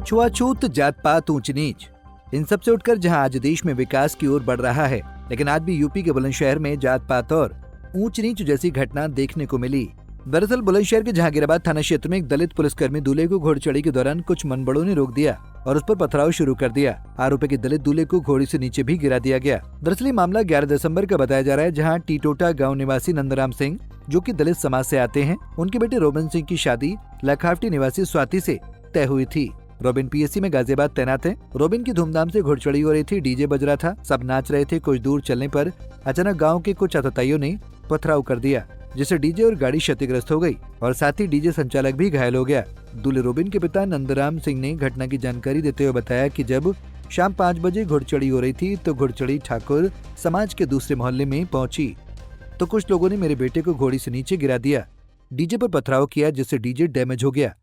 छुआछूत, जात पात, ऊंच नीच, इन सब से उठकर जहां आज देश में विकास की ओर बढ़ रहा है, लेकिन आज भी यूपी के बुलंदशहर में जात पात और ऊंच नीच जैसी घटना देखने को मिली। दरअसल बुलंदशहर के जहांगीराबाद थाना क्षेत्र में एक दलित पुलिसकर्मी दूल्हे को घोड़चढ़ी के दौरान कुछ मनबड़ों ने रोक दिया और उस पर पथराव शुरू कर दिया। आरोपी के दलित दूल्हे को घोड़ी से नीचे भी गिरा दिया गया। दरअसल मामला 11 दिसंबर का बताया जा रहा है, जहां टीटोटा गांव निवासी नंदराम सिंह, जो कि दलित समाज से आते हैं, उनके बेटे रोबिन सिंह की शादी लखावटी निवासी स्वाति से तय हुई थी। रोबिन पीएससी में गाजियाबाद तैनात है। रोबिन की धूमधाम से घोड़चढ़ी हो रही थी, डीजे बज रहा था, सब नाच रहे थे। कुछ दूर चलने पर अचानक गाँव के कुछ आतताइयों ने पथराव कर दिया, जिससे डीजे और गाड़ी क्षतिग्रस्त हो गई और साथ ही डीजे संचालक भी घायल हो गया। दूल्हे रोबिन के पिता नंदराम सिंह ने घटना की जानकारी देते हुए बताया कि जब शाम 5 बजे घोड़चढ़ी हो रही थी तो घोड़चढ़ी ठाकुर समाज के दूसरे मोहल्ले में पहुंची तो कुछ लोगों ने मेरे बेटे को घोड़ी से नीचे गिरा दिया, डीजे पर पथराव किया, जिससे डीजे डैमेज हो गया।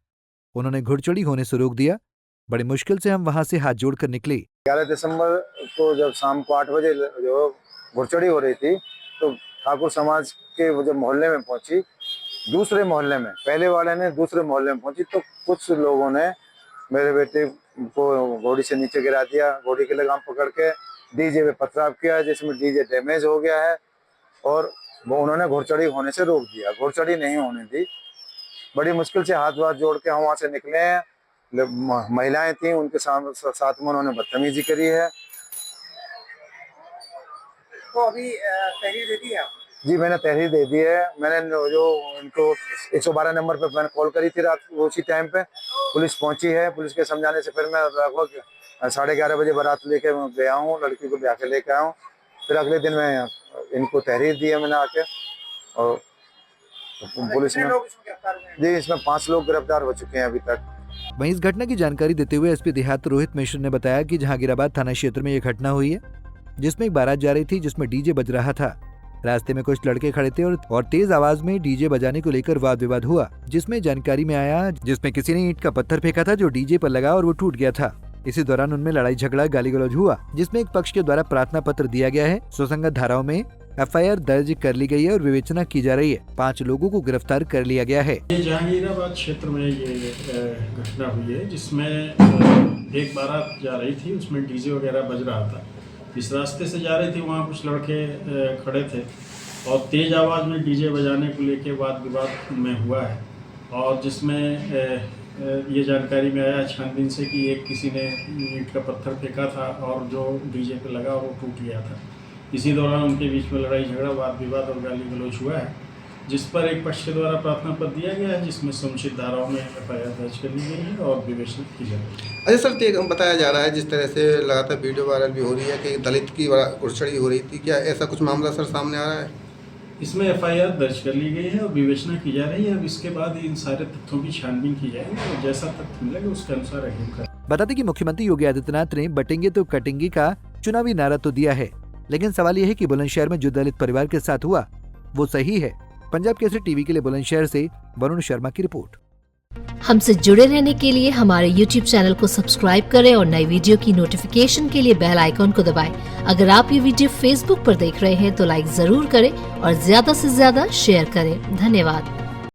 उन्होंने घोड़चढ़ी होने से रोक दिया। बड़ी मुश्किल से हम वहां से हाथ जोड़कर निकले। 11 दिसंबर को जब शाम को 8 बजे जो घोड़चढ़ी हो रही थी तो ठाकुर समाज के जब मोहल्ले में पहुंची, दूसरे मोहल्ले में, पहले वाले ने दूसरे मोहल्ले में पहुंची तो कुछ लोगों ने मेरे बेटे को घोड़ी से नीचे गिरा दिया। घोड़ी की लगाम पकड़ के डीजे पे पथराव किया, जिसमें डीजे डैमेज हो गया है और वो उन्होंने घोड़चढ़ी होने से रोक दिया, घोड़चढ़ी नहीं होने दी। बड़ी मुश्किल से हाथ वाथ जोड़ के हम वहाँ से निकले हैं। महिलाएं थी, उनके साथ में उन्होंने बदतमीजी करी है। तो अभी तहरीर दे दी है? जी, मैंने तहरीर दे दी है। मैंने जो इनको 112 नंबर पे मैंने कॉल करी थी रात उसी टाइम पे। पुलिस पहुंची है। पुलिस के समझाने से फिर मैं लगभग 11:30 बजे बारात लेके गया हूँ, लड़की को ब्याह के लेके आया हूँ। फिर अगले दिन मैं इनको तहरीर दी है मैंने आके, और पुलिस में जी इसमें 5 लोग गिरफ्तार हो चुके हैं अभी तक। वहीं इस घटना की जानकारी देते हुए एसपी देहात रोहित मिश्र ने बताया कि जहांगीराबाद थाना क्षेत्र में यह घटना हुई है, जिसमें एक बारात जा रही थी जिसमें डीजे बज रहा था। रास्ते में कुछ लड़के खड़े थे और तेज आवाज में डीजे बजाने को लेकर वाद विवाद हुआ, जिसमें जानकारी में आया जिसमें किसी ने ईंट का पत्थर फेंका था जो डीजे पर लगा और वो टूट गया था। इसी दौरान उनमें लड़ाई झगड़ा गाली गलौज हुआ, जिसमें एक पक्ष के द्वारा प्रार्थना पत्र दिया गया है। सुसंगत धाराओं में एफआईआर दर्ज कर ली गई है और विवेचना की जा रही है। 5 लोगों को गिरफ्तार कर लिया गया है। जहांगीराबाद क्षेत्र में ये घटना हुई है, जिसमें एक बारात जा रही थी, उसमें डीजे वगैरह बज रहा था। इस रास्ते से जा रही थी, वहाँ कुछ लड़के खड़े थे और तेज आवाज़ में डीजे बजाने को लेके वाद विवाद में हुआ है, और जिसमें ये जानकारी में आया छानबीन से कि एक किसी ने ईंट का पत्थर फेंका था और जो डीजे पे लगा वो टूट गया था। इसी दौरान उनके बीच में लड़ाई झगड़ा, वाद विवाद और गाली गलौज हुआ है, जिस पर एक पक्ष के द्वारा प्रार्थना पत्र दिया गया है, जिसमें समुचित धाराओं में एफआईआर दर्ज कर ली गई है और विवेचना की जा रही है। अच्छा सर, बताया जा रहा है जिस तरह से लगातार वीडियो वायरल भी हो रही है कि दलित की घुड़चढ़ी हो रही थी, क्या ऐसा कुछ मामला सर सामने आ रहा है? इसमें एफआईआर दर्ज कर ली गई है और विवेचना की जा रही है। अब इसके बाद इन सारे तथ्यों की छानबीन की जाएगी और जैसा तथ्य मिलेगा उसके अनुसार आगे करेंगे। बता दें कि मुख्यमंत्री योगी आदित्यनाथ ने बटेंगे तो कटेंगे का चुनावी नारा तो दिया है, लेकिन सवाल यह है कि बुलंदशहर में जो दलित परिवार के साथ हुआ वो सही है। पंजाब केसरी टीवी के लिए बुलंदशहर से वरुण शर्मा की रिपोर्ट। हमसे जुड़े रहने के लिए हमारे YouTube चैनल को सब्सक्राइब करें और नई वीडियो की नोटिफिकेशन के लिए बेल आइकॉन को दबाएं। अगर आप ये वीडियो Facebook पर देख रहे हैं तो लाइक जरूर करें और ज्यादा से ज्यादा शेयर करें। धन्यवाद।